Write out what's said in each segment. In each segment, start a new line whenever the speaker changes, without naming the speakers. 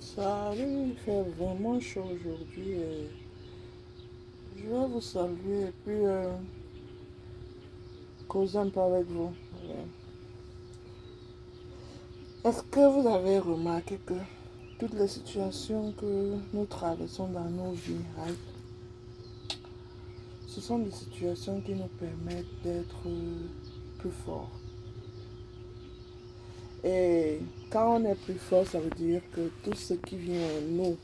Ça allait faire vraiment chaud aujourd'hui et je vais vous saluer et puis causer un peu avec vous. Est-ce que vous avez remarqué que toutes les situations que nous traversons dans nos vies, right, ce sont des situations qui nous permettent d'être plus forts. Et quand on est plus fort, ça veut dire que tout ce qui vient à nous,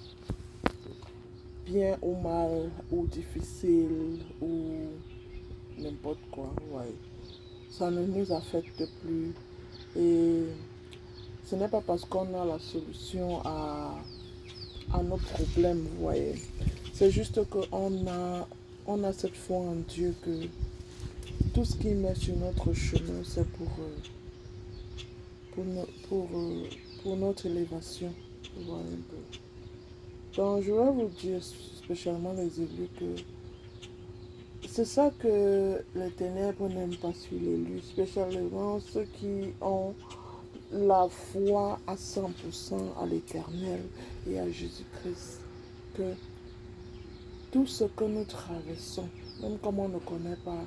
bien ou mal, ou difficile, ou n'importe quoi, ouais, ça ne nous affecte plus. Et ce n'est pas parce qu'on a la solution à nos problèmes, vous voyez. C'est juste on a cette foi en Dieu que tout ce qu'il met sur notre chemin, c'est pour, no- pour, euh, pour notre élévation. Vous voyez un peu. Donc, je vais vous dire, spécialement les élus, que c'est ça que les ténèbres n'aiment pas sur l'élu, spécialement ceux qui ont la foi à 100% à l'Éternel et à Jésus-Christ. Que tout ce que nous traversons, même comme on ne connaît pas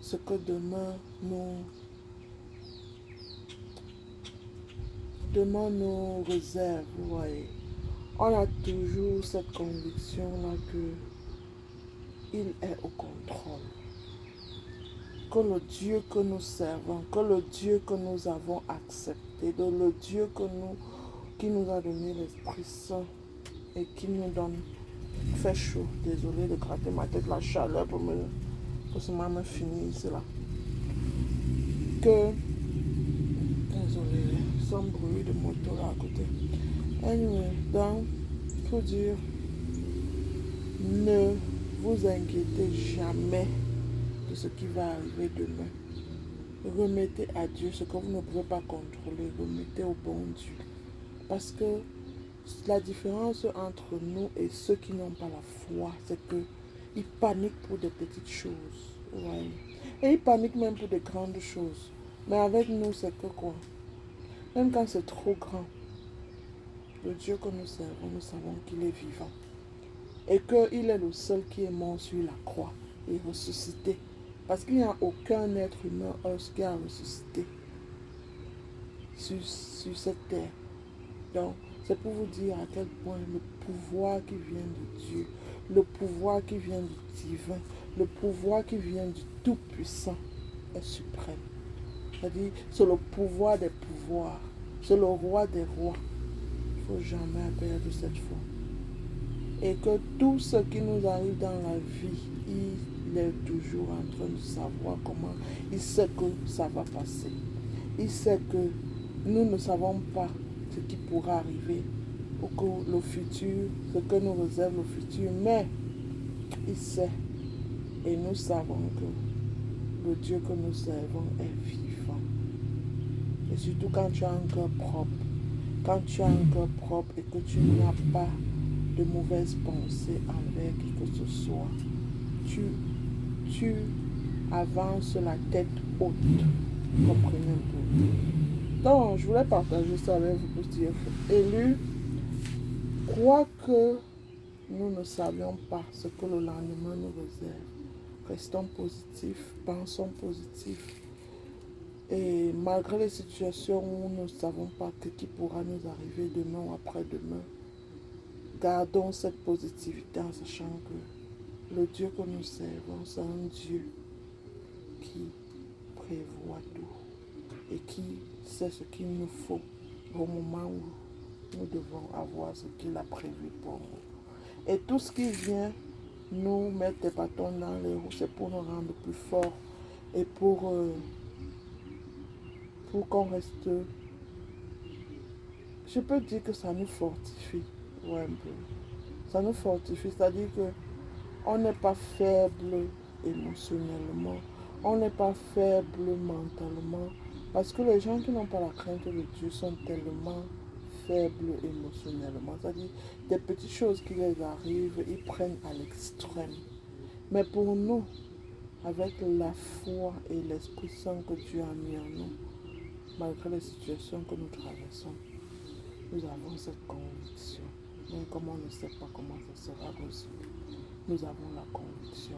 ce que demain nous réserve, vous voyez, on a toujours cette conviction-là que il est au contrôle. Que le Dieu que nous servons, que le Dieu que nous avons accepté, que le Dieu qui nous a donné l'Esprit Saint et qui nous donne, fait chaud, désolé de gratter ma tête, la chaleur pour seulement me finir ici là. Que, désolé, sans bruit de moto là à côté. Anyway, donc, pour dire, ne vous inquiétez jamais de ce qui va arriver demain. Remettez à Dieu ce que vous ne pouvez pas contrôler. Remettez au bon Dieu. Parce que la différence entre nous et ceux qui n'ont pas la foi, c'est qu'ils paniquent pour des petites choses. Ouais. Et ils paniquent même pour des grandes choses. Mais avec nous, c'est que quoi? Même quand c'est trop grand, le Dieu que nous servons, nous savons qu'il est vivant. Et qu'il est le seul qui est mort sur la croix et ressuscité. Parce qu'il n'y a aucun être humain qui a ressuscité sur cette terre. Donc, c'est pour vous dire à quel point le pouvoir qui vient de Dieu, le pouvoir qui vient du divin, le pouvoir qui vient du Tout-Puissant est suprême. C'est-à-dire, c'est le pouvoir des pouvoirs, c'est le roi des rois. Il ne faut jamais perdre cette foi. Et que tout ce qui nous arrive dans la vie, il est toujours en train de savoir comment. Il sait que ça va passer. Il sait que nous ne savons pas ce qui pourra arriver ou que le futur, ce que nous réserve le futur, mais il sait. Et nous savons que le Dieu que nous servons est vivant. Et surtout quand tu as un cœur propre, quand tu as un cœur propre et que tu n'as pas de mauvaises pensées envers qui que ce soit, tu avances la tête haute. Comprenez un peu. Donc, je voulais partager ça avec vous pour dire, élu, quoique nous ne savions pas ce que le lendemain nous réserve, restons positifs, pensons positif. Et malgré les situations où nous ne savons pas ce qui pourra nous arriver demain ou après-demain, gardons cette positivité en sachant que le Dieu que nous servons, c'est un Dieu qui prévoit tout et qui sait ce qu'il nous faut au moment où nous devons avoir ce qu'il a prévu pour nous. Et tout ce qui vient nous mettre des bâtons dans les roues, c'est pour nous rendre plus forts et pour qu'on reste. Je peux dire que ça nous fortifie. Ouais, un peu. Ça nous fortifie, c'est-à-dire que on n'est pas faible émotionnellement, on n'est pas faible mentalement, parce que les gens qui n'ont pas la crainte de Dieu sont tellement faibles émotionnellement, c'est-à-dire des petites choses qui les arrivent, ils prennent à l'extrême. Mais pour nous, avec la foi et l'Esprit Saint que Dieu a mis en nous, malgré les situations que nous traversons, Nous avons cette conviction. Même comme on ne sait pas comment ça sera résolu, nous avons la conviction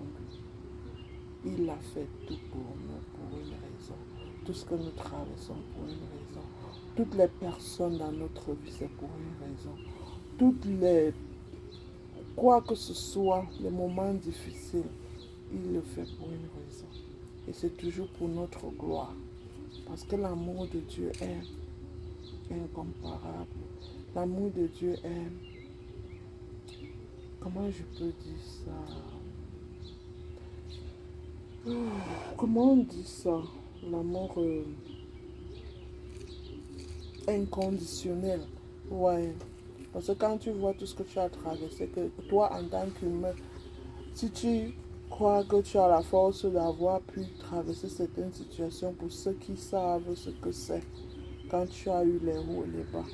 qu'il a fait tout pour nous, pour une raison. Tout ce que nous traversons pour une raison. Toutes les personnes dans notre vie, c'est pour une raison. Toutes les... Quoi que ce soit, les moments difficiles, il le fait pour une raison. Et c'est toujours pour notre gloire. Parce que l'amour de Dieu est incomparable. L'amour de Dieu est... Comment je peux dire ça? Comment on dit ça? L'amour inconditionnel. Ouais. Parce que quand tu vois tout ce que tu as traversé, que toi en tant qu'humain, si tu crois que tu as la force d'avoir pu traverser certaines situations, pour ceux qui savent ce que c'est, quand tu as eu les hauts et les bas,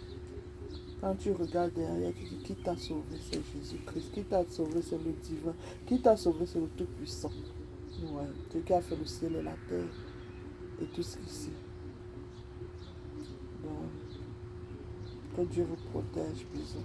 quand tu regardes derrière, tu dis qui t'a sauvé, c'est Jésus-Christ. Qui t'a sauvé, c'est le divin. Qui t'a sauvé, c'est le Tout-Puissant. Ouais. Dieu qui a fait le ciel et la terre et tout ce qu'ici. Donc, que Dieu vous protège, bisous.